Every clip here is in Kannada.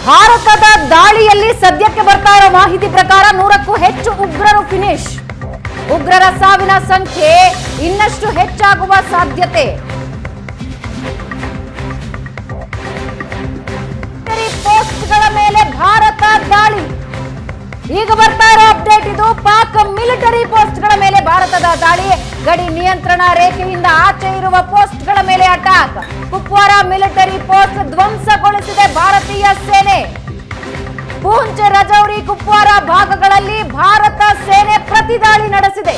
ಭಾರತದ ದಾಳಿಯಲ್ಲಿ ಸದ್ಯಕ್ಕೆ ಬರ್ತಾ ಇರೋ ಮಾಹಿತಿ ಪ್ರಕಾರ 100ಕ್ಕೂ ಹೆಚ್ಚು ಉಗ್ರರು ಫಿನಿಶ್. ಉಗ್ರರ ಸಾವಿನ ಸಂಖ್ಯೆ ಇನ್ನಷ್ಟು ಹೆಚ್ಚಾಗುವ ಸಾಧ್ಯತೆ. ಪೋಸ್ಟ್ಗಳ ಮೇಲೆ ಭಾರತ ದಾಳಿ. ಈಗ ಬರ್ತಾ ಇರೋ ಅಪ್ಡೇಟ್ ಇದು. ಪಾಕ್ ಮಿಲಿಟರಿ ಪೋಸ್ಟ್ಗಳ ಮೇಲೆ ಭಾರತದ ದಾಳಿ. ಗಡಿ ನಿಯಂತ್ರಣ ರೇಖೆಯಿಂದ ಆಚೆ ಇರುವ ಪೋಸ್ಟ್ಗಳ ಮೇಲೆ ಅಟ್ಯಾಕ್. ಕುಪ್ವಾರ ಮಿಲಿಟರಿ ಪೋಸ್ಟ್ ಧ್ವಂಸಗೊಳಿಸಿದೆ ಭಾರತೀಯ ಸೇನೆ. ಪೂಂಚ್, ರಜೌರಿ, ಕುಪ್ವಾರ ಭಾಗಗಳಲ್ಲಿ ಭಾರತ ಸೇನೆ ಪ್ರತಿದಾಳಿ ನಡೆಸಿದೆ.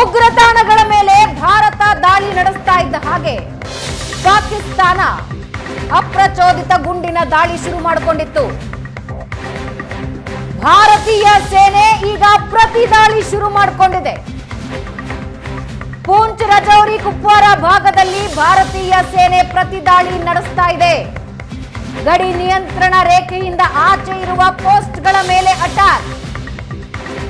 ಉಗ್ರ ತಾಣಗಳ ಮೇಲೆ ಭಾರತ ದಾಳಿ ನಡೆಸ್ತಾ ಇದ್ದ ಹಾಗೆ ಪಾಕಿಸ್ತಾನ ಅಪ್ರಚೋದಿತ ಗುಂಡಿನ ದಾಳಿ ಶುರು ಮಾಡಿಕೊಂಡಿತ್ತು. ಭಾರತೀಯ ಸೇನೆ ಈಗ ಪ್ರತಿ ದಾಳಿ ಶುರು ಮಾಡಿಕೊಂಡಿದೆ. ಪೂಂಚ್, ರಜೌರಿ, ಕುಪ್ವಾರ ಭಾಗದಲ್ಲಿ ಭಾರತೀಯ ಸೇನೆ ಪ್ರತಿ ದಾಳಿ ನಡೆಸ್ತಾ ಇದೆ. ಗಡಿ ನಿಯಂತ್ರಣ ರೇಖೆಯಿಂದ ಆಚೆ ಇರುವ ಪೋಸ್ಟ್ಗಳ ಮೇಲೆ ಅಟ್ಯಾಕ್.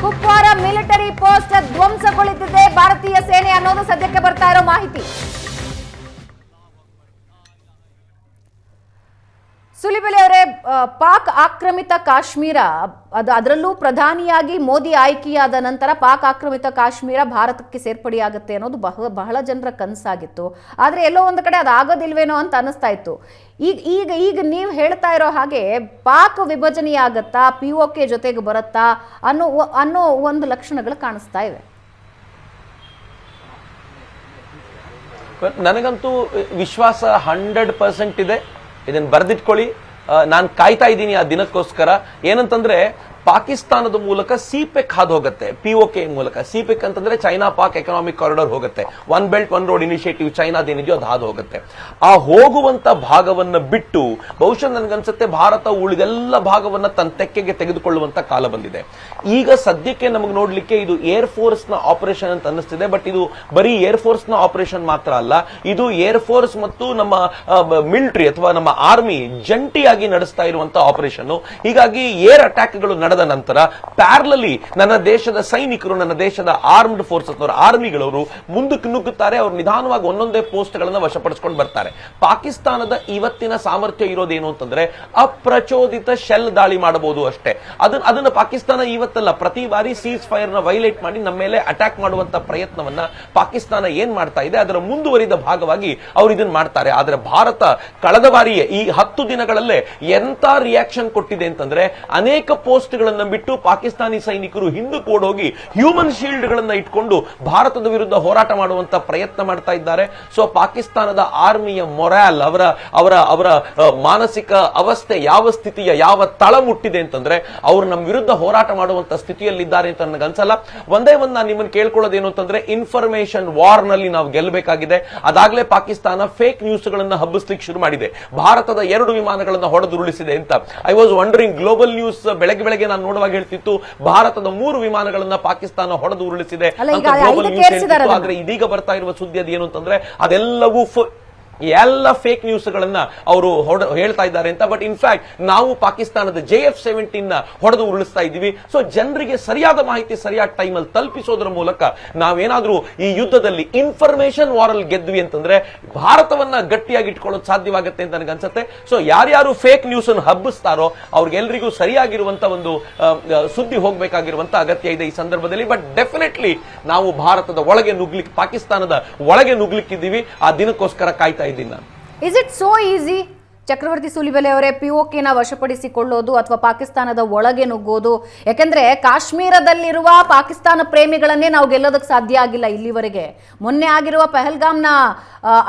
ಕುಪ್ವಾರ ಮಿಲಿಟರಿ ಪೋಸ್ಟ್ ಧ್ವಂಸಗೊಳಿಸಿದೆ ಭಾರತೀಯ ಸೇನೆ ಅನ್ನೋದು ಸದ್ಯಕ್ಕೆ ಬರ್ತಾ ಇರೋ ಮಾಹಿತಿ. ಸುಲಿಬೆಲೆ ಅವರೇ, ಪಾಕ್ ಆಕ್ರಮಿತ ಕಾಶ್ಮೀರ, ಅದರಲ್ಲೂ ಪ್ರಧಾನಿಯಾಗಿ ಮೋದಿ ಆಯ್ಕೆಯಾದ ನಂತರ ಪಾಕ್ ಆಕ್ರಮಿತ ಕಾಶ್ಮೀರ ಭಾರತಕ್ಕೆ ಸೇರ್ಪಡೆಯಾಗುತ್ತೆ ಅನ್ನೋದು ಬಹಳ ಜನರ ಕನಸಾಗಿತ್ತು. ಆದರೆ ಎಲ್ಲೋ ಒಂದು ಕಡೆ ಅದಾಗೋದಿಲ್ವೇನೋ ಅಂತ ಅನಿಸ್ತಾ ಇತ್ತು. ಈಗ ನೀವು ಹೇಳ್ತಾ ಇರೋ ಹಾಗೆ ಪಾಕ್ ವಿಭಜನೆಯಾಗತ್ತಾ, POK ಜೊತೆಗೆ ಬರುತ್ತಾ ಅನ್ನೋ ಒಂದು ಲಕ್ಷಣಗಳು ಕಾಣಿಸ್ತಾ ಇವೆ. ನನಗಂತೂ ವಿಶ್ವಾಸ 100% ಇದೆ. ಇದನ್ನು ಬರೆದಿಟ್ಕೊಳ್ಳಿ. ನಾನು ಕಾಯ್ತಾ ಇದ್ದೀನಿ ಆ ದಿನಕ್ಕೋಸ್ಕರ. ಏನಂತಂದ್ರೆ ಪಾಕಿಸ್ತಾನದ ಮೂಲಕ ಸಿಪೆಕ್ ಹಾದು ಹೋಗುತ್ತೆ. POK ಮೂಲಕ. ಸಿಪೆಕ್ ಅಂತಂದ್ರೆ ಚೈನಾ ಪಾಕ್ ಎಕನಾಮಿಕ್ ಕಾರಿಡಾರ್ ಹೋಗುತ್ತೆ. One belt one road initiative ಚೈನಾದೇನಿದೆಯೋ ಅದು ಹಾದು ಹೋಗುತ್ತೆ. ಆ ಹೋಗುವಂತ ಭಾಗವನ್ನ ಬಿಟ್ಟು ಬಹುಶಃ ನನ್ಗನ್ಸುತ್ತೆ ಭಾರತ ಉಳಿದೆಲ್ಲ ಭಾಗವನ್ನ ತನ್ನ ತೆಕ್ಕೆಗೆ ತೆಗೆದುಕೊಳ್ಳುವಂತ ಕಾಲ ಬಂದಿದೆ. ಈಗ ಸದ್ಯಕ್ಕೆ ನಮಗೆ ನೋಡ್ಲಿಕ್ಕೆ ಇದು ಏರ್ ಫೋರ್ಸ್ ನ ಆಪರೇಷನ್ ಅಂತ ಅನ್ನಿಸ್ತಿದೆ. ಬಟ್ ಇದು ಬರೀ ಏರ್ ಫೋರ್ಸ್ ನ ಆಪರೇಷನ್ ಮಾತ್ರ ಅಲ್ಲ. ಇದು ಏರ್ ಫೋರ್ಸ್ ಮತ್ತು ನಮ್ಮ ಮಿಲಿಟರಿ ಅಥವಾ ನಮ್ಮ ಆರ್ಮಿ ಜಂಟಿಯಾಗಿ ನಡೆಸ್ತಾ ಇರುವಂತಹ ಆಪರೇಷನ್. ಹೀಗಾಗಿ ಏರ್ ಅಟ್ಯಾಕ್ಗಳು ನಡೆದ ನಂತರ ಪ್ಯಾರಲಲಿ ನನ್ನ ದೇಶದ ಸೈನಿಕರು, ನನ್ನ ದೇಶದ ಆರ್ಮ್ಡ್ ಫೋರ್ಸಸ್ ಆರ್ಮಿಗಳವರು ಮುಂದಕ್ಕೆ ನುಗ್ಗುತ್ತಾರೆ. ಅವರು ನಿಧಾನವಾಗಿ ಒಂದೊಂದೇ ಪೋಸ್ಟ್ ಗಳನ್ನ ವಶಪಡಿಸಿಕೊಂಡು ಬರ್ತಾರೆ. ಪಾಕಿಸ್ತಾನದ ಇವತ್ತಿನ ಸಾಮರ್ಥ್ಯ ಇರೋದೇನು ಅಂತಂದ್ರೆ ಅಪ್ರಚೋದಿತ ಶೆಲ್ ದಾಳಿ ಮಾಡಬಹುದು ಅಷ್ಟೇ. ಅದನ್ನ ಪಾಕಿಸ್ತಾನ ಇವತ್ತಲ್ಲ, ಪ್ರತಿ ಬಾರಿ ಸೀಸ್ ಫೈರ್ ನ ವೈಲೇಟ್ ಮಾಡಿ ನಮ್ಮ ಮೇಲೆ ಅಟ್ಯಾಕ್ ಮಾಡುವಂತ ಪ್ರಯತ್ನವನ್ನ ಪಾಕಿಸ್ತಾನ ಏನ್ ಮಾಡ್ತಾ ಇದೆ ಅದರ ಮುಂದುವರಿದ ಭಾಗವಾಗಿ ಅವರು ಇದನ್ನ ಮಾಡ್ತಾರೆ. ಆದ್ರೆ ಭಾರತ ಕಳೆದ ಬಾರಿಯೇ ಈ 10 ದಿನಗಳಲ್ಲೇ ಎಂತ ರಿಯಾಕ್ಷನ್ ಕೊಟ್ಟಿದೆ ಅಂತಂದ್ರೆ ಅನೇಕ ಪೋಸ್ಟ್ ಗಳನ್ನ ಬಿಟ್ಟು ಪಾಕಿಸ್ತಾನಿ ಸೈನಿಕರು ಹಿಂದಕ್ಕೆ ಓಡೋಗಿ ಹ್ಯೂಮನ್ ಶೀಲ್ಡ್ ಗಳನ್ನ ಇಟ್ಕೊಂಡು ಭಾರತದ ವಿರುದ್ಧ ಹೋರಾಟ ಮಾಡುವಂತ ಪ್ರಯತ್ನ ಮಾಡ್ತಾ ಇದ್ದಾರೆ. ಸೊ ಪಾಕಿಸ್ತಾನದ ಆರ್ಮಿಯ ಮೊರಾಲ್, ಅವರ ಮಾನಸಿಕ ಅವಸ್ಥೆ ಯಾವ ಸ್ಥಿತಿಯ ಯಾವ ತಳ ಮುಟ್ಟಿದೆ ಅಂತಂದ್ರೆ ಅವರು ನಮ್ಮ ವಿರುದ್ಧ ಹೋರಾಟ ಮಾಡುವಂತ ಸ್ಥಿತಿಯಲ್ಲಿದ್ದಾರೆ ಅಂತ ನನಗನ್ಸಲ್ಲ. ಒಂದೇ ಒಂದು ನಾನು ನಿಮ್ಮನ್ನು ಕೇಳ್ಕೊಳ್ಳೋದೇನು ಅಂತಂದ್ರೆ ಇನ್ಫಾರ್ಮೇಶನ್ ವಾರ್ ನಲ್ಲಿ ನಾವು ಗೆಲ್ಲಬೇಕಾಗಿದೆ. ಅದಾಗಲೇ ಪಾಕಿಸ್ತಾನ ಫೇಕ್ ನ್ಯೂಸ್ ಗಳನ್ನ ಹಬ್ಬಿಸ್ಲಿಕ್ಕೆ ಶುರು ಮಾಡಿದೆ. ಭಾರತದ 2 ವಿಮಾನಗಳನ್ನ ಹೊಡೆದುರುಳಿಸಿದೆ ಅಂತ. I was wandering, global news ಬೆಳಗ್ಗೆ ನಾನು ನೋಡುವಾಗ ಹೇಳ್ತಿತ್ತು ಭಾರತದ 3 ವಿಮಾನಗಳನ್ನ ಪಾಕಿಸ್ತಾನ ಹೊಡೆದು ಉರುಳಿಸಿದೆ ಅಂತ ಗ್ಲೋಬಲ್ ನ್ಯೂಸ್ ಹೇಳ್ತಿತ್ತು. ಆದ್ರೆ ಇದೀಗ ಬರ್ತಾ ಇರುವ ಸುದ್ದಿ ಅದೇನು ಅಂತಂದ್ರೆ ಅದೆಲ್ಲವೂ ಎಲ್ಲ ಫೇಕ್ ನ್ಯೂಸ್ ಗಳನ್ನ ಅವರು ಹೇಳ್ತಾ ಇದ್ದಾರೆ ಅಂತ. ಬಟ್ ಇನ್ಫ್ಯಾಕ್ಟ್ ನಾವು ಪಾಕಿಸ್ತಾನದ JF-17 ಹೊಡೆದು ಉರುಳಿಸ್ತಾ ಇದ್ದೀವಿ. ಸೊ ಜನರಿಗೆ ಸರಿಯಾದ ಮಾಹಿತಿ ಸರಿಯಾದ ಟೈಮಲ್ಲಿ ತಲುಪಿಸೋದ್ರ ಮೂಲಕ ನಾವೇನಾದ್ರೂ ಈ ಯುದ್ಧದಲ್ಲಿ ಇನ್ಫಾರ್ಮೇಶನ್ ವಾರಲ್ ಗೆದ್ವಿ ಅಂತಂದ್ರೆ ಭಾರತವನ್ನ ಗಟ್ಟಿಯಾಗಿ ಇಟ್ಕೊಳ್ಳೋದು ಸಾಧ್ಯವಾಗುತ್ತೆ ಅಂತ ನನಗನ್ಸುತ್ತೆ. ಸೊ ಯಾರ್ಯಾರು ಫೇಕ್ ನ್ಯೂಸ್ ಅನ್ನು ಹಬ್ಬಿಸ್ತಾರೋ ಅವ್ರಿಗೆಲ್ಲರಿಗೂ ಸರಿಯಾಗಿರುವಂತ ಒಂದು ಸುದ್ದಿ ಹೋಗಬೇಕಾಗಿರುವಂತ ಅಗತ್ಯ ಇದೆ ಈ ಸಂದರ್ಭದಲ್ಲಿ. ಬಟ್ ಡೆಫಿನೆಟ್ಲಿ ನಾವು ಭಾರತದ ಒಳಗೆ ನುಗ್ಲಿಕ್ಕೆ, ಪಾಕಿಸ್ತಾನದ ಒಳಗೆ ನುಗ್ಲಿಕ್ಕಿದ್ದೀವಿ. ಆ ದಿನಕ್ಕೋಸ್ಕರ ಕಾಯ್ತಾ ಇದ್ದೀನಿ ನಾನು. Is it so easy? Chakravarthy Sulibele ಅವರೇ, POKನ ವಶಪಡಿಸಿಕೊಳ್ಳೋದು ಅಥವಾ ಪಾಕಿಸ್ತಾನದ ಒಳಗೆ ನುಗ್ಗೋದು? ಯಾಕೆಂದ್ರೆ ಕಾಶ್ಮೀರದಲ್ಲಿರುವ ಪಾಕಿಸ್ತಾನ ಪ್ರೇಮಿಗಳನ್ನೇ ನಾವು ಗೆಲ್ಲೋದಕ್ಕೆ ಸಾಧ್ಯ ಆಗಿಲ್ಲ ಇಲ್ಲಿವರೆಗೆ. ಮೊನ್ನೆ ಆಗಿರುವ ಪಹಲ್ಗಾಮ್ನ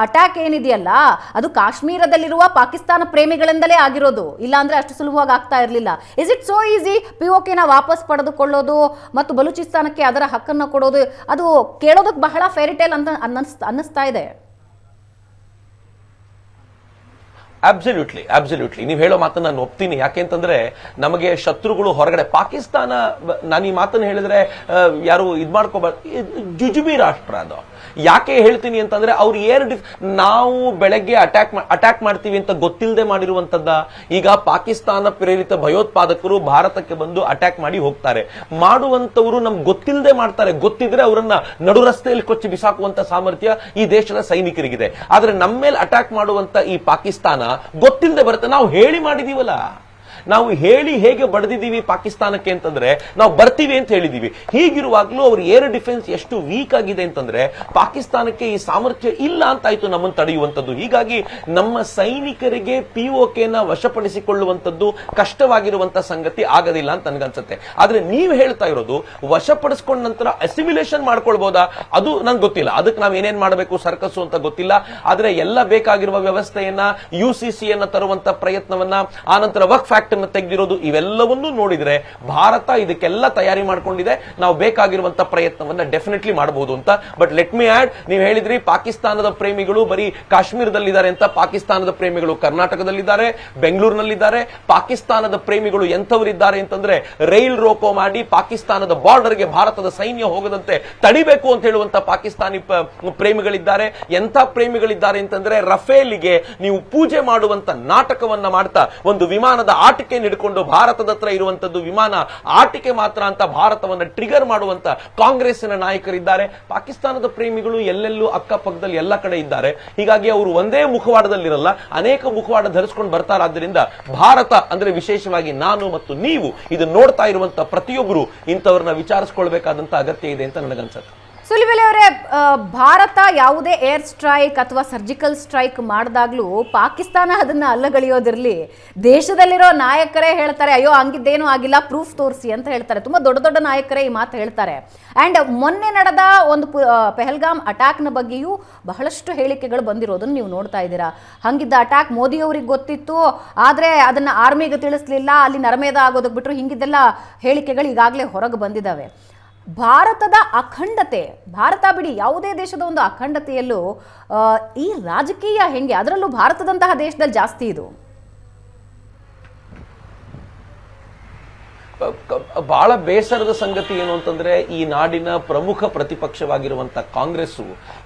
ಅಟ್ಯಾಕ್ ಏನಿದೆಯಲ್ಲ ಅದು ಕಾಶ್ಮೀರದಲ್ಲಿರುವ ಪಾಕಿಸ್ತಾನ ಪ್ರೇಮಿಗಳಿಂದಲೇ ಆಗಿರೋದು. ಇಲ್ಲ ಅಷ್ಟು ಸುಲಭವಾಗಿ ಆಗ್ತಾ ಇರಲಿಲ್ಲ. ಇಸ್ ಇಟ್ ಸೋ ಈಸಿ POKನ ವಾಪಸ್ ಪಡೆದುಕೊಳ್ಳೋದು ಮತ್ತು ಬಲೂಚಿಸ್ತಾನಕ್ಕೆ ಅದರ ಹಕ್ಕನ್ನು ಕೊಡೋದು? ಅದು ಕೇಳೋದಕ್ಕೆ ಬಹಳ ಫೇರಿಟೇಲ್ ಅಂತ ಅನ್ನಿಸ್ತಾ ಇದೆ. ಅಬ್ಸಲ್ಯೂಟ್ಲಿ ನೀವು ಹೇಳೋ ಮಾತನ್ನ ನಾನು ಒಪ್ತೀನಿ. ಯಾಕೆಂತಂದ್ರೆ ನಮಗೆ ಶತ್ರುಗಳು ಹೊರಗಡೆ. ಪಾಕಿಸ್ತಾನ, ನಾನು ಈ ಮಾತನ್ನು ಹೇಳಿದ್ರೆ ಯಾರು ಇದ್ ಜುಜುಬಿ ರಾಷ್ಟ್ರ ಅದು. ಯಾಕೆ ಹೇಳ್ತೀನಿ ಅಂತಂದ್ರೆ ಅವ್ರು ನಾವು ಬೆಳಗ್ಗೆ ಅಟ್ಯಾಕ್ ಮಾಡ್ತೀವಿ ಅಂತ ಗೊತ್ತಿಲ್ಲದೆ ಮಾಡಿರುವಂತದ್ದ. ಈಗ ಪಾಕಿಸ್ತಾನ ಪ್ರೇರಿತ ಭಯೋತ್ಪಾದಕರು ಭಾರತಕ್ಕೆ ಬಂದು ಅಟ್ಯಾಕ್ ಮಾಡಿ ಹೋಗ್ತಾರೆ. ಮಾಡುವಂತವರು ನಮ್ಗೆ ಗೊತ್ತಿಲ್ಲದೆ ಮಾಡ್ತಾರೆ. ಗೊತ್ತಿದ್ರೆ ಅವರನ್ನ ನಡು ರಸ್ತೆಯಲ್ಲಿ ಕೊಚ್ಚಿ ಬಿಸಾಕುವಂತ ಸಾಮರ್ಥ್ಯ ಈ ದೇಶದ ಸೈನಿಕರಿಗಿದೆ. ಆದ್ರೆ ನಮ್ಮ ಮೇಲೆ ಅಟ್ಯಾಕ್ ಮಾಡುವಂತ ಈ ಪಾಕಿಸ್ತಾನ ಗೊತ್ತಿಲ್ಲದೆ ಬರುತ್ತೆ. ನಾವು ಹೇಳಿ ಮಾಡಿದೀವಲ್ಲ, ನಾವು ಹೇಳಿ ಹೇಗೆ ಬಡ್ದಿದ್ದೀವಿ ಪಾಕಿಸ್ತಾನಕ್ಕೆ ಅಂತಂದ್ರೆ ನಾವು ಬರ್ತೀವಿ ಅಂತ ಹೇಳಿದೀವಿ. ಹೀಗಿರುವಾಗ್ಲೂ ಅವ್ರ ಏರ್ ಡಿಫೆನ್ಸ್ ಎಷ್ಟು ವೀಕ್ ಆಗಿದೆ ಅಂತಂದ್ರೆ ಪಾಕಿಸ್ತಾನಕ್ಕೆ ಈ ಸಾಮರ್ಥ್ಯ ಇಲ್ಲ ಅಂತಾಯ್ತು ನಮ್ಮನ್ನು ತಡೆಯುವಂತದ್ದು. ಹೀಗಾಗಿ ನಮ್ಮ ಸೈನಿಕರಿಗೆ ಪಿಒಕೆನ ವಶಪಡಿಸಿಕೊಳ್ಳುವಂತದ್ದು ಕಷ್ಟವಾಗಿರುವಂತ ಸಂಗತಿ ಆಗೋದಿಲ್ಲ ಅಂತ ನನ್ಗನ್ಸುತ್ತೆ. ಆದ್ರೆ ನೀವು ಹೇಳ್ತಾ ಇರೋದು ವಶಪಡಿಸಿಕೊಂಡ ನಂತರ ಅಸಿಮಿಲೇಷನ್ ಮಾಡ್ಕೊಳ್ಬಹುದಾ, ಅದು ನಂಗೆ ಗೊತ್ತಿಲ್ಲ. ಅದಕ್ಕೆ ನಾವು ಏನೇನ್ ಮಾಡಬೇಕು ಸರ್ಕಸ್ ಅಂತ ಗೊತ್ತಿಲ್ಲ. ಆದ್ರೆ ಎಲ್ಲ ಬೇಕಾಗಿರುವ ವ್ಯವಸ್ಥೆಯನ್ನ UCC ಅನ್ನ ತರುವಂತ ಪ್ರಯತ್ನವನ್ನ, ಆನಂತರ ವಕ್ಫ್ ಫ್ಯಾಕ್ಟ್ ತೆಗೆದಿರೋದು, ಇವೆಲ್ಲವನ್ನೂ ನೋಡಿದ್ರೆ ಭಾರತ ಇದಕ್ಕೆಲ್ಲ ತಯಾರಿ ಮಾಡ್ಕೊಂಡಿದೆ. ನಾವು ಬೇಕಾಗಿರುವಂತ ಪ್ರಯತ್ನವನ್ನ ಡೆಫಿನೆಟ್ಲಿ ಮಾಡಬಹುದು ಅಂತ. ಬಟ್ ಲೆಟ್ ಮಿ ಆಡ್, ನೀವು ಹೇಳಿದ್ರಿ ಪಾಕಿಸ್ತಾನದ ಪ್ರೇಮಿಗಳು ಬರೀ ಕಾಶ್ಮೀರದಲ್ಲಿದ್ದಾರೆ ಅಂತ. ಪಾಕಿಸ್ತಾನದ ಪ್ರೇಮಿಗಳು ಕರ್ನಾಟಕದಲ್ಲಿದ್ದಾರೆ, ಬೆಂಗಳೂರಿನಲ್ಲಿದ್ದಾರೆ. ಪಾಕಿಸ್ತಾನದ ಪ್ರೇಮಿಗಳು ಎಂಥವರಿದ್ದಾರೆ ಅಂತಂದ್ರೆ ರೈಲ್ ರೋಕೋ ಮಾಡಿ ಪಾಕಿಸ್ತಾನದ ಬಾರ್ಡರ್ಗೆ ಭಾರತದ ಸೈನ್ಯ ಹೋಗದಂತೆ ತಡಿಬೇಕು ಅಂತ ಹೇಳುವಂತ ಪಾಕಿಸ್ತಾನಿ ಪ್ರೇಮಿಗಳಿದ್ದಾರೆ. ಎಂಥ ಪ್ರೇಮಿಗಳಿದ್ದಾರೆ ಅಂತಂದ್ರೆ ರಫೇಲ್ಗೆ ನೀವು ಪೂಜೆ ಮಾಡುವಂತ ನಾಟಕವನ್ನ ಮಾಡ್ತಾ ಒಂದು ವಿಮಾನದ ಆಟಿಕೆ ಹಿಡ್ಕೊಂಡು ಭಾರತದ ಹತ್ರ ಇರುವಂತದ್ದು ವಿಮಾನ ಆಟಿಕೆ ಮಾತ್ರ ಅಂತ ಭಾರತವನ್ನು ಟ್ರಿಗರ್ ಮಾಡುವಂತ ಕಾಂಗ್ರೆಸ್ಸಿನ ನಾಯಕರಿದ್ದಾರೆ. ಪಾಕಿಸ್ತಾನದ ಪ್ರೇಮಿಗಳು ಎಲ್ಲೆಲ್ಲೂ ಅಕ್ಕಪಕ್ಕದಲ್ಲಿ ಎಲ್ಲ ಕಡೆ ಇದ್ದಾರೆ. ಹೀಗಾಗಿ ಅವರು ಒಂದೇ ಮುಖವಾಡದಲ್ಲಿರಲ್ಲ, ಅನೇಕ ಮುಖವಾಡ ಧರಿಸಿಕೊಂಡು ಬರ್ತಾರಾದ್ರಿಂದ ಭಾರತ ಅಂದ್ರೆ ವಿಶೇಷವಾಗಿ ನಾನು ಮತ್ತು ನೀವು ಇದನ್ನ ನೋಡ್ತಾ ಇರುವಂತ ಪ್ರತಿಯೊಬ್ಬರು ಇಂಥವ್ರನ್ನ ವಿಚಾರಿಸಿಕೊಳ್ಬೇಕಾದಂತ ಅಗತ್ಯ ಇದೆ ಅಂತ ನನಗನ್ಸುತ್ತೆ. ಸುಲಿಬೆಲೆ ಅವರೇ, ಭಾರತ ಯಾವುದೇ ಏರ್ ಸ್ಟ್ರೈಕ್ ಅಥವಾ ಸರ್ಜಿಕಲ್ ಸ್ಟ್ರೈಕ್ ಮಾಡಿದಾಗ್ಲೂ ಪಾಕಿಸ್ತಾನ ಅದನ್ನ ಅಲ್ಲಗಳೆಯೋದಿರಲಿ, ದೇಶದಲ್ಲಿರೋ ನಾಯಕರೇ ಹೇಳ್ತಾರೆ ಅಯ್ಯೋ ಹಂಗಿದ್ದೇನೂ ಆಗಿಲ್ಲ, ಪ್ರೂಫ್ ತೋರಿಸಿ ಅಂತ ಹೇಳ್ತಾರೆ. ತುಂಬಾ ದೊಡ್ಡ ದೊಡ್ಡ ನಾಯಕರೇ ಈ ಮಾತು ಹೇಳ್ತಾರೆ. ಅಂಡ್ ಮೊನ್ನೆ ನಡೆದ ಒಂದು ಪೆಹಲ್ಗಾಮ್ ಅಟ್ಯಾಕ್ನ ಬಗ್ಗೆಯೂ ಬಹಳಷ್ಟು ಹೇಳಿಕೆಗಳು ಬಂದಿರೋದನ್ನು ನೀವು ನೋಡ್ತಾ ಇದ್ದೀರಾ. ಹಂಗಿದ್ದ ಅಟ್ಯಾಕ್ ಮೋದಿ ಅವರಿಗೆ ಗೊತ್ತಿತ್ತು, ಆದರೆ ಅದನ್ನ ಆರ್ಮಿಗೆ ತಿಳಿಸ್ಲಿಲ್ಲ, ಅಲ್ಲಿ ನರಮೇಧ ಆಗೋದಕ್ಕೆ ಬಿಟ್ಟರು. ಹಿಂಗಿದ್ದೆಲ್ಲ ಹೇಳಿಕೆಗಳು ಈಗಾಗಲೇ ಹೊರಗೆ ಬಂದಿದ್ದಾವೆ. ಭಾರತದ ಅಖಂಡತೆ, ಭಾರತ ಬಿಡಿ ಯಾವುದೇ ದೇಶದ ಒಂದು ಅಖಂಡತೆಯಲ್ಲೂ ಈ ರಾಜಕೀಯ ಹೆಂಗೆ, ಅದರಲ್ಲೂ ಭಾರತದಂತಹ ದೇಶದಲ್ಲಿ ಜಾಸ್ತಿ ಇದು? ಬಹಳ ಬೇಸರದ ಸಂಗತಿ ಏನು ಅಂತಂದ್ರೆ ಈ ನಾಡಿನ ಪ್ರಮುಖ ಪ್ರತಿಪಕ್ಷವಾಗಿರುವಂತ ಕಾಂಗ್ರೆಸ್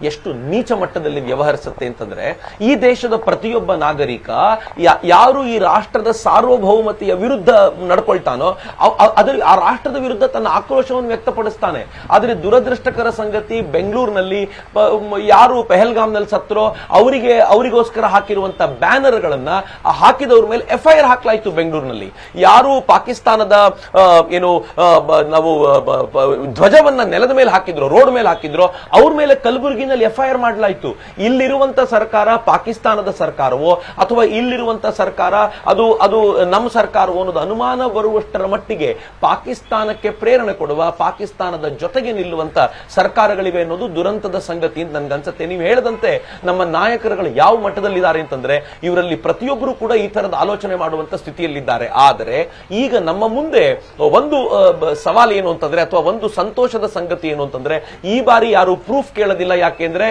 ಎಷ್ಟು ನೀಚ ಮಟ್ಟದಲ್ಲಿ ವ್ಯವಹರಿಸುತ್ತೆ ಅಂತಂದ್ರೆ, ಈ ದೇಶದ ಪ್ರತಿಯೊಬ್ಬ ನಾಗರಿಕ ಯಾರು ಈ ರಾಷ್ಟ್ರದ ಸಾರ್ವಭೌಮತೆಯ ವಿರುದ್ಧ ನಡ್ಕೊಳ್ತಾನೋ ಆ ರಾಷ್ಟ್ರದ ವಿರುದ್ಧ ತನ್ನ ಆಕ್ರೋಶವನ್ನು ವ್ಯಕ್ತಪಡಿಸ್ತಾನೆ. ಆದ್ರೆ ದುರದೃಷ್ಟಕರ ಸಂಗತಿ, ಬೆಂಗಳೂರಿನಲ್ಲಿ ಯಾರು ಪೆಹಲ್ಗಾಮ್ನಲ್ಲಿ ಸತ್ತರೋ ಅವರಿಗೋಸ್ಕರ ಹಾಕಿರುವಂತ ಬ್ಯಾನರ್ಗಳನ್ನ ಹಾಕಿದವ್ರ ಮೇಲೆ FIR ಹಾಕ್ಲಾಯ್ತು. ಬೆಂಗಳೂರಿನಲ್ಲಿ ಯಾರು ಪಾಕಿಸ್ತಾನದ ಏನು ನಾವು ಧ್ವಜವನ್ನ ನೆಲದ ಮೇಲೆ ಹಾಕಿದ್ರು, ರೋಡ್ ಮೇಲೆ ಹಾಕಿದ್ರು, ಅವ್ರ ಮೇಲೆ ಕಲಬುರಗಿನಲ್ಲಿ FIR ಮಾಡಲಾಯಿತು. ಇಲ್ಲಿರುವಂತ ಸರ್ಕಾರ ಪಾಕಿಸ್ತಾನದ ಸರ್ಕಾರವೋ ಅಥವಾ ಇಲ್ಲಿರುವಂತ ಸರ್ಕಾರ ಅದು ನಮ್ಮ ಸರ್ಕಾರವೋ ಅನ್ನೋದು ಅನುಮಾನ ಬರುವಷ್ಟರ ಮಟ್ಟಿಗೆ ಪಾಕಿಸ್ತಾನಕ್ಕೆ ಪ್ರೇರಣೆ ಕೊಡುವ, ಪಾಕಿಸ್ತಾನದ ಜೊತೆಗೆ ನಿಲ್ಲುವಂತ ಸರ್ಕಾರಗಳಿವೆ ಅನ್ನೋದು ದುರಂತದ ಸಂಗತಿ ಅಂತ ನನ್ಗನ್ಸುತ್ತೆ. ನೀವು ಹೇಳದಂತೆ ನಮ್ಮ ನಾಯಕರುಗಳು ಯಾವ ಮಟ್ಟದಲ್ಲಿದ್ದಾರೆ ಅಂತಂದ್ರೆ ಇವರಲ್ಲಿ ಪ್ರತಿಯೊಬ್ಬರು ಕೂಡ ಈ ತರದ ಆಲೋಚನೆ ಮಾಡುವಂತ ಸ್ಥಿತಿಯಲ್ಲಿದ್ದಾರೆ. ಆದರೆ ಈಗ ನಮ್ಮ ಮುಂದೆ ಒಂದು ಸವಾಲು ಏನು ಅಂತಂದ್ರೆ, ಅಥವಾ ಒಂದು ಸಂತೋಷದ ಸಂಗತಿ ಏನು ಅಂತಂದ್ರೆ, ಈ ಬಾರಿ ಯಾರು ಪ್ರೂಫ್ ಕೇಳೋದಿಲ್ಲ. ಯಾಕೆಂದ್ರೆ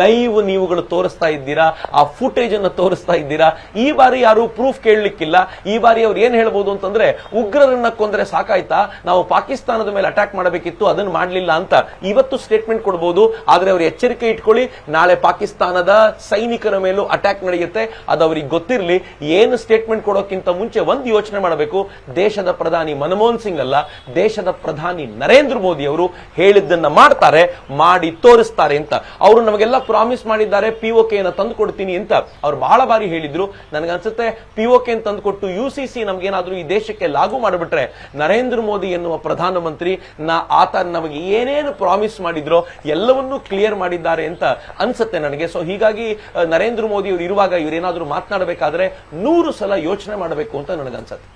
ಲೈವ್ ನೀವುಗಳು ತೋರಿಸ್ತಾ ಇದ್ದೀರಾ, ಆ ಫುಟೇಜ್ ಅನ್ನು ತೋರಿಸ್ತಾ ಇದ್ದೀರಾ. ಈ ಬಾರಿ ಯಾರು ಪ್ರೂಫ್ ಕೇಳಲಿಕ್ಕಿಲ್ಲ. ಈ ಬಾರಿ ಅವ್ರು ಏನ್ ಹೇಳ್ಬೋದು ಅಂತಂದ್ರೆ, ಉಗ್ರರನ್ನ ಕೊಂದ್ರೆ ಸಾಕಾಯ್ತಾ, ನಾವು ಪಾಕಿಸ್ತಾನದ ಮೇಲೆ ಅಟ್ಯಾಕ್ ಮಾಡಬೇಕಿತ್ತು, ಅದನ್ನ ಮಾಡಲಿಲ್ಲ ಅಂತ ಇವತ್ತು ಸ್ಟೇಟ್ಮೆಂಟ್ ಕೊಡಬಹುದು. ಆದ್ರೆ ಅವರು ಎಚ್ಚರಿಕೆ ಇಟ್ಕೊಳ್ಳಿ, ನಾಳೆ ಪಾಕಿಸ್ತಾನದ ಸೈನಿಕರ ಮೇಲೂ ಅಟ್ಯಾಕ್ ನಡೆಯುತ್ತೆ. ಅದು ಅವ್ರಿಗೆ ಗೊತ್ತಿರಲಿ. ಏನು ಸ್ಟೇಟ್ಮೆಂಟ್ ಕೊಡೋಕ್ಕಿಂತ ಮುಂಚೆ ಒಂದು ಯೋಚನೆ ಮಾಡಬೇಕು. ದೇಶದ ಪ್ರಧಾನಿ ಮನಮೋಹನ್ ಸಿಂಗ್ ಅಲ್ಲ, ದೇಶದ ಪ್ರಧಾನಿ ನರೇಂದ್ರ ಮೋದಿ ಅವರು ಹೇಳಿದ್ದನ್ನ ಮಾಡ್ತಾರೆ, ಮಾಡಿ ತೋರಿಸ್ತಾರೆ ಅಂತ. ಅವರು ನಮಗೆಲ್ಲ ಪ್ರಾಮಿಸ್ ಮಾಡಿದ್ದಾರೆ, POK ತಂದು ಕೊಡ್ತೀನಿ ಅಂತ ಅವ್ರು ಬಹಳ ಬಾರಿ ಹೇಳಿದ್ರು. ನನಗನ್ಸುತ್ತೆ POK ತಂದುಕೊಟ್ಟು UCC ನಮಗೇನಾದ್ರೂ ಈ ದೇಶಕ್ಕೆ ಲಾಗು ಮಾಡಿಬಿಟ್ರೆ ನರೇಂದ್ರ ಮೋದಿ ಎನ್ನುವ ಪ್ರಧಾನಮಂತ್ರಿ ಆತ ನಮಗೆ ಏನೇನು ಪ್ರಾಮಿಸ್ ಮಾಡಿದ್ರೋ ಎಲ್ಲವನ್ನೂ ಕ್ಲಿಯರ್ ಮಾಡಿದ್ದಾರೆ ಅಂತ ಅನ್ಸುತ್ತೆ ನನಗೆ. ಸೊ ಹೀಗಾಗಿ ನರೇಂದ್ರ ಮೋದಿ ಅವರು ಇರುವಾಗ ಇವರೇನಾದ್ರೂ ಮಾತನಾಡಬೇಕಾದ್ರೆ 100 ಸಲ ಯೋಚನೆ ಮಾಡಬೇಕು ಅಂತ ನನಗನ್ಸುತ್ತೆ.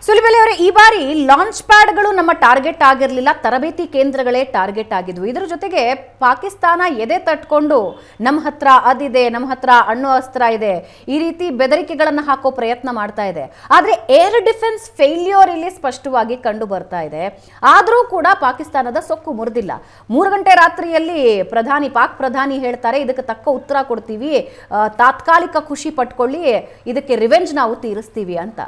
ಸುಲಿಬೆಲೆ ಅವರೇ, ಈ ಬಾರಿ ಲಾಂಚ್ ಪ್ಯಾಡ್ಗಳು ನಮ್ಮ ಟಾರ್ಗೆಟ್ ಆಗಿರಲಿಲ್ಲ, ತರಬೇತಿ ಕೇಂದ್ರಗಳೇ ಟಾರ್ಗೆಟ್ ಆಗಿದ್ವು. ಇದರ ಜೊತೆಗೆ ಪಾಕಿಸ್ತಾನ ಎದೆ ತಟ್ಕೊಂಡು ನಮ್ಮ ಹತ್ರ ಅದಿದೆ, ನಮ್ಮ ಹತ್ರ ಅಣ್ಣು ಅಸ್ತ್ರ ಇದೆ, ಈ ರೀತಿ ಬೆದರಿಕೆಗಳನ್ನು ಹಾಕೋ ಪ್ರಯತ್ನ ಮಾಡ್ತಾ ಇದೆ. ಆದರೆ ಏರ್ ಡಿಫೆನ್ಸ್ ಫೇಲ್ಯೂರ್ ಇಲ್ಲಿ ಸ್ಪಷ್ಟವಾಗಿ ಕಂಡು ಬರ್ತಾ ಇದೆ. ಆದರೂ ಕೂಡ ಪಾಕಿಸ್ತಾನದ ಸೊಕ್ಕು ಮುರಿದಿಲ್ಲ. 3 ಗಂಟೆ ರಾತ್ರಿಯಲ್ಲಿ ಪಾಕ್ ಪ್ರಧಾನಿ ಹೇಳ್ತಾರೆ, ಇದಕ್ಕೆ ತಕ್ಕ ಉತ್ತರ ಕೊಡ್ತೀವಿ, ತಾತ್ಕಾಲಿಕ ಖುಷಿ ಪಟ್ಕೊಳ್ಳಿ, ಇದಕ್ಕೆ ರಿವೆಂಜ್ ನಾವು ತೀರಿಸ್ತೀವಿ ಅಂತ.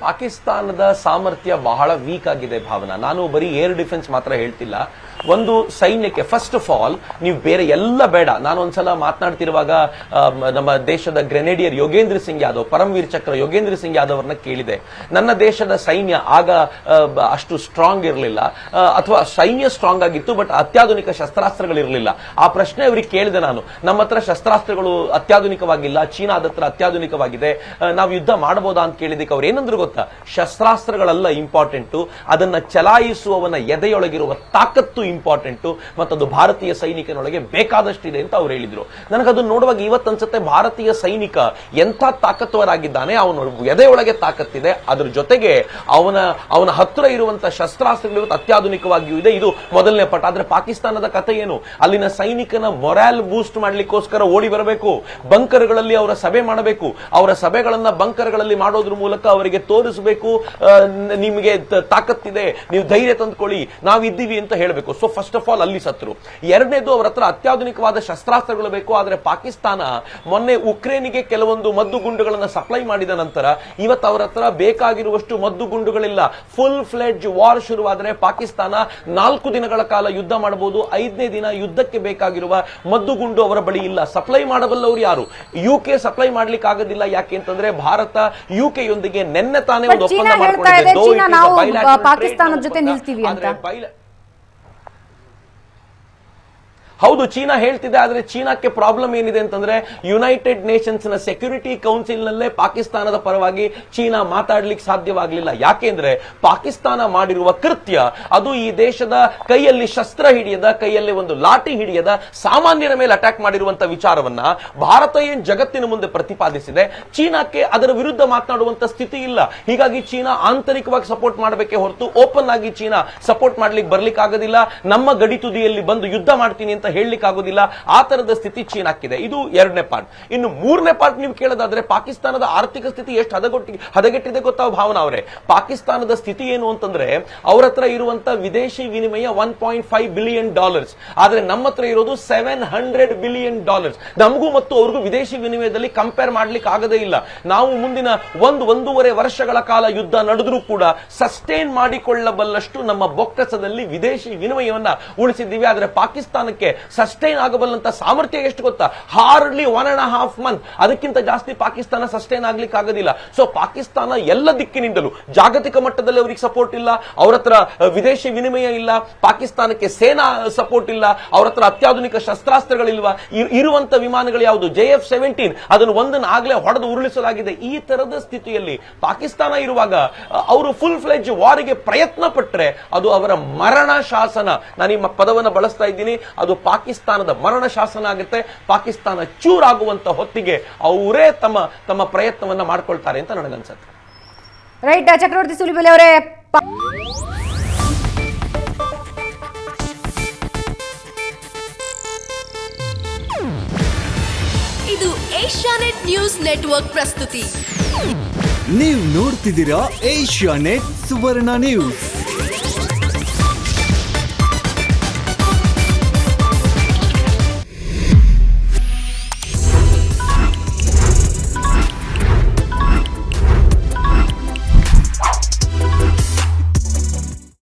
ಪಾಕಿಸ್ತಾನದ ಸಾಮರ್ಥ್ಯ ಬಹಳ ವೀಕ್ ಆಗಿದೆ ಭಾವನಾ. ನಾನು ಬರೀ ಏರ್ ಡಿಫೆನ್ಸ್ ಮಾತ್ರ ಹೇಳ್ತಿಲ್ಲ. ಒಂದು ಸೈನ್ಯಕ್ಕೆ ಫಸ್ಟ್ ಆಫ್ ಆಲ್ ನೀವು ಬೇರೆ ಎಲ್ಲ ಬೇಡ. ನಾನು ಒಂದ್ಸಲ ಮಾತನಾಡ್ತಿರುವಾಗ ನಮ್ಮ ದೇಶದ ಗ್ರೆನೇಡಿಯರ್ ಯೋಗೇಂದ್ರ ಸಿಂಗ್ ಯಾದವ್, ಪರಮವೀರ್ ಚಕ್ರ ಯೋಗೇಂದ್ರ ಸಿಂಗ್ ಯಾದವ್ ಅವ್ರನ್ನ ಕೇಳಿದೆ, ನನ್ನ ದೇಶದ ಸೈನ್ಯ ಆಗ ಅಷ್ಟು ಸ್ಟ್ರಾಂಗ್ ಇರಲಿಲ್ಲ ಅಥವಾ ಸೈನ್ಯ ಸ್ಟ್ರಾಂಗ್ ಆಗಿತ್ತು ಬಟ್ ಅತ್ಯಾಧುನಿಕ ಶಸ್ತ್ರಾಸ್ತ್ರಗಳಿರಲಿಲ್ಲ. ಆ ಪ್ರಶ್ನೆ ಅವ್ರಿಗೆ ಕೇಳಿದೆ ನಾನು. ನಮ್ಮ ಹತ್ರ ಶಸ್ತ್ರಾಸ್ತ್ರಗಳು ಅತ್ಯಾಧುನಿಕವಾಗಿಲ್ಲ, ಚೀನಾದ ಹತ್ರ ಅತ್ಯಾಧುನಿಕವಾಗಿದೆ, ನಾವು ಯುದ್ಧ ಮಾಡಬಹುದಾ ಅಂತ ಕೇಳಿದಕ್ಕೆ ಅವ್ರು ಏನಂದ್ರು ಗೊತ್ತಾ, ಶಸ್ತ್ರಾಸ್ತ್ರಗಳೆಲ್ಲ ಇಂಪಾರ್ಟೆಂಟು, ಅದನ್ನ ಚಲಾಯಿಸುವವನ ಎದೆಯೊಳಗಿರುವ ತಾಕತ್ತು ಇಂಪಾರ್ಟೆಂಟು, ಮತ್ತದು ಭಾರತೀಯ ಸೈನಿಕನೊಳಗೆ ಬೇಕಾದಷ್ಟಿದೆ ಅಂತ ಅವ್ರು ಹೇಳಿದ್ರು. ನನಗದು ನೋಡುವಾಗ ಇವತ್ತನ್ಸುತ್ತೆ ಭಾರತೀಯ ಸೈನಿಕ ಎಂಥ ತಾಕತ್ವರಾಗಿದ್ದಾನೆ, ಅವನ ಎದೆಯೊಳಗೆ ತಾಕತ್ತಿದೆ, ಅದ್ರ ಜೊತೆಗೆ ಅವನ ಹತ್ರ ಇರುವಂತಹ ಶಸ್ತ್ರಾಸ್ತ್ರಗಳು ಅತ್ಯಾಧುನಿಕವಾಗಿಯೂ ಇದೆ. ಇದು ಮೊದಲನೇ ಪಟ. ಆದ್ರೆ ಪಾಕಿಸ್ತಾನದ ಕಥೆ ಏನು? ಅಲ್ಲಿನ ಸೈನಿಕನ ಮೊರಾಲ್ ಬೂಸ್ಟ್ ಮಾಡ್ಲಿಕ್ಕೋಸ್ಕರ ಓಡಿ ಬರಬೇಕು, ಬಂಕರ್ಗಳಲ್ಲಿ ಅವರ ಸಭೆ ಮಾಡಬೇಕು, ಅವರ ಸಭೆಗಳನ್ನ ಬಂಕರ್ಗಳಲ್ಲಿ ಮಾಡೋದ್ರ ಮೂಲಕ ಅವರಿಗೆ ತೋರಿಸಬೇಕು ನಿಮಗೆ ತಾಕತ್ತಿದೆ, ನೀವು ಧೈರ್ಯ ತಂದ್ಕೊಳ್ಳಿ, ನಾವಿದ್ದೀವಿ ಅಂತ ಹೇಳಬೇಕು. ಸೊ ಫಸ್ಟ್ ಆಫ್ ಆಲ್ ಅಲ್ಲಿ ಸತ್ರು. ಎರಡನೇದು, ಅವರ ಹತ್ರ ಅತ್ಯಾಧುನಿಕವಾದ ಶಸ್ತ್ರಾಸ್ತ್ರಗಳು ಬೇಕು. ಆದ್ರೆ ಪಾಕಿಸ್ತಾನ ಮೊನ್ನೆ ಉಕ್ರೇನಿಗೆ ಕೆಲವೊಂದು ಮದ್ದು ಗುಂಡುಗಳನ್ನು ಸಪ್ಲೈ ಮಾಡಿದ ನಂತರ ಇವತ್ತು ಅವರ ಹತ್ರ ಬೇಕಾಗಿರುವಷ್ಟು ಮದ್ದು ಗುಂಡುಗಳಿಲ್ಲ. ಫುಲ್ ಫ್ಲೆಡ್ಜ್ ವಾರ್ ಶುರುವಾದರೆ ಪಾಕಿಸ್ತಾನ 4 ದಿನಗಳ ಕಾಲ ಯುದ್ಧ ಮಾಡಬಹುದು. 5ನೇ ದಿನ ಯುದ್ಧಕ್ಕೆ ಬೇಕಾಗಿರುವ ಮದ್ದು ಗುಂಡು ಅವರ ಬಳಿ ಇಲ್ಲ. ಸಪ್ಲೈ ಮಾಡಬಲ್ಲವರು ಯಾರು? ಯುಕೆ ಸಪ್ಲೈ ಮಾಡ್ಲಿಕ್ಕೆ ಆಗೋದಿಲ್ಲ. ಯಾಕೆ ಅಂತಂದ್ರೆ ಭಾರತ ಯುಕೆ ಯೊಂದಿಗೆ ನಿನ್ನೆ ತಾನೇ ಒಂದು ಒಪ್ಪಂದ ಮಾಡಿಕೊಂಡಿದೆ, ಪಾಕಿಸ್ತಾನದ ಜೊತೆ ನಿಲ್ತೀವಿ ಅಂತ. ಹೌದು, ಚೀನಾ ಹೇಳ್ತಿದೆ. ಆದ್ರೆ ಚೀನಾಕ್ಕೆ ಪ್ರಾಬ್ಲಮ್ ಏನಿದೆ ಅಂತಂದ್ರೆ ಯುನೈಟೆಡ್ ನೇಷನ್ಸ್ ನ ಸೆಕ್ಯೂರಿಟಿ ಕೌನ್ಸಿಲ್ ನಲ್ಲೇ ಪಾಕಿಸ್ತಾನದ ಪರವಾಗಿ ಚೀನಾ ಮಾತಾಡ್ಲಿಕ್ಕೆ ಸಾಧ್ಯವಾಗಲಿಲ್ಲ. ಯಾಕೆಂದ್ರೆ ಪಾಕಿಸ್ತಾನ ಮಾಡಿರುವ ಕೃತ್ಯ ಅದು ಈ ದೇಶದ ಕೈಯಲ್ಲಿ ಶಸ್ತ್ರ ಹಿಡಿಯದ, ಕೈಯಲ್ಲಿ ಒಂದು ಲಾಠಿ ಹಿಡಿಯದ ಸಾಮಾನ್ಯರ ಮೇಲೆ ಅಟ್ಯಾಕ್ ಮಾಡಿರುವಂತಹ ವಿಚಾರವನ್ನ ಭಾರತ ಏನ್ ಜಗತ್ತಿನ ಮುಂದೆ ಪ್ರತಿಪಾದಿಸಿದೆ, ಚೀನಾಕ್ಕೆ ಅದರ ವಿರುದ್ಧ ಮಾತನಾಡುವಂತ ಸ್ಥಿತಿ ಇಲ್ಲ. ಹೀಗಾಗಿ ಚೀನಾ ಆಂತರಿಕವಾಗಿ ಸಪೋರ್ಟ್ ಮಾಡಬೇಕೆ ಹೊರತು ಓಪನ್ ಆಗಿ ಚೀನಾ ಸಪೋರ್ಟ್ ಮಾಡ್ಲಿಕ್ಕೆ ಬರ್ಲಿಕ್ಕೆ ಆಗೋದಿಲ್ಲ. ನಮ್ಮ ಗಡಿ ತುದಿಯಲ್ಲಿ ಬಂದು ಯುದ್ಧ ಮಾಡ್ತೀನಿ ಅಂತ ಹೇಳಲಿಕ್ಕೆ ಆಗೋದಿಲ್ಲ. ಆ ತರದ ಸ್ಥಿತಿ ಚೀನಾಕ್ಕಿದೆ. ಇದು ಎರಡನೇ ಪಾರ್ಟ್. ಇನ್ನು ಮೂರನೇ ಪಾರ್ಟ್ ನೀವು ಕೇಳೋದಾದ್ರೆ ಪಾಕಿಸ್ತಾನದ ಆರ್ಥಿಕ ಸ್ಥಿತಿ ಎಷ್ಟು ಹದಗೆಟ್ಟಿದೆ ಗೊತ್ತಾ ಭಾವನಾ ಅವರೇ? ಪಾಕಿಸ್ತಾನದ ಸ್ಥಿತಿ ಏನು ಅಂತಂದ್ರೆ ಅವ್ರ ಹತ್ರ ಇರುವಂತ ವಿದೇಶಿ ವಿನಿಮಯ $1.5 ಬಿಲಿಯನ್. ಆದ್ರೆ ನಮ್ಮ ಹತ್ರ ಇರೋದು $700 ಬಿಲಿಯನ್. ನಮಗೂ ಮತ್ತು ಅವ್ರಿಗೂ ವಿದೇಶಿ ವಿನಿಮಯದಲ್ಲಿ ಕಂಪೇರ್ ಮಾಡ್ಲಿಕ್ಕೆ ಆಗದೇ ಇಲ್ಲ. ನಾವು ಮುಂದಿನ 1.5 ವರ್ಷಗಳ ಕಾಲ ಯುದ್ಧ ನಡೆದ್ರೂ ಕೂಡ ಸಸ್ಟೈನ್ ಮಾಡಿಕೊಳ್ಳಬಲ್ಲಷ್ಟು ನಮ್ಮ ಬೊಕ್ಕಸದಲ್ಲಿ ವಿದೇಶಿ ವಿನಿಮಯವನ್ನ ಉಳಿಸಿದ್ದೀವಿ. ಆದ್ರೆ ಪಾಕಿಸ್ತಾನಕ್ಕೆ ಸಸ್ಟೈನ್ ಆಗಬಲ್ಲಂತ ಸಾಮರ್ಥ್ಯ ಎಷ್ಟು ಗೊತ್ತಾ? ಹಾರ್ಡ್ಲಿ 1.5 ಮಂತ್, ಅದಕ್ಕಿಂತ ಜಾಸ್ತಿ ಪಾಕಿಸ್ತಾನ ಸಸ್ಟೈನ್ ಆಗ್ಲಿಕ್ಕೆ ಆಗೋದಿಲ್ಲ. ಸೊ ಪಾಕಿಸ್ತಾನ ಎಲ್ಲ ದಿಕ್ಕಿನಿಂದಲೂ ಜಾಗತಿಕ ಮಟ್ಟದಲ್ಲಿ ಅವರಿಗೆ ಸಪೋರ್ಟ್ ಇಲ್ಲ, ಅವ್ರ ಹತ್ರ ವಿದೇಶಿ ವಿನಿಮಯ ಇಲ್ಲ, ಪಾಕಿಸ್ತಾನಕ್ಕೆ ಸೇನಾ ಸಪೋರ್ಟ್ ಇಲ್ಲ, ಅವ್ರ ಹತ್ರ ಅತ್ಯಾಧುನಿಕ ಶಸ್ತ್ರಾಸ್ತ್ರಗಳಿಲ್ವಾ, ಇರುವಂತ ವಿಮಾನಗಳು ಯಾವುದು JF-17, ಅದನ್ನು ಒಂದನ್ನು ಆಗ್ಲೇ ಹೊಡೆದು ಉರುಳಿಸಲಾಗಿದೆ. ಈ ತರದ ಸ್ಥಿತಿಯಲ್ಲಿ ಪಾಕಿಸ್ತಾನ ಇರುವಾಗ ಅವರು ಫುಲ್ ಫ್ಲೆಡ್ಜ್ ವಾರಿಗೆ ಪ್ರಯತ್ನ ಪಟ್ಟರೆ ಅದು ಅವರ ಮರಣ ಶಾಸನ. ನಾನು ಈ ಪದವನ್ನು ಬಳಸ್ತಾ ಇದ್ದೀನಿ. ಅದು ಪಾಕಿಸ್ತಾನದ ಮರಣ ಶಾಸನ ಆಗುತ್ತೆ. ಪಾಕಿಸ್ತಾನ ಚೂರಾಗುವಂತ ಹೊತ್ತಿಗೆ ಅವರೇ ತಮ್ಮ ಪ್ರಯತ್ನವನ್ನ ಮಾಡ್ಕೊಳ್ತಾರೆ ಅಂತ ನನಗನ್ಸುತ್ತೆ. ರೈಟ್, ಚಕ್ರವರ್ತಿ ಸೂಲಿಬೆಲೆ ಅವರೇ, ಇದು ಏಷ್ಯಾನೆಟ್ ನ್ಯೂಸ್ ನೆಟ್ವರ್ಕ್ ಪ್ರಸ್ತುತಿ. ನೀವು ನೋಡ್ತಿದ್ದೀರಾ ಏಷ್ಯಾನೆಟ್ ಸುವರ್ಣ ನ್ಯೂಸ್.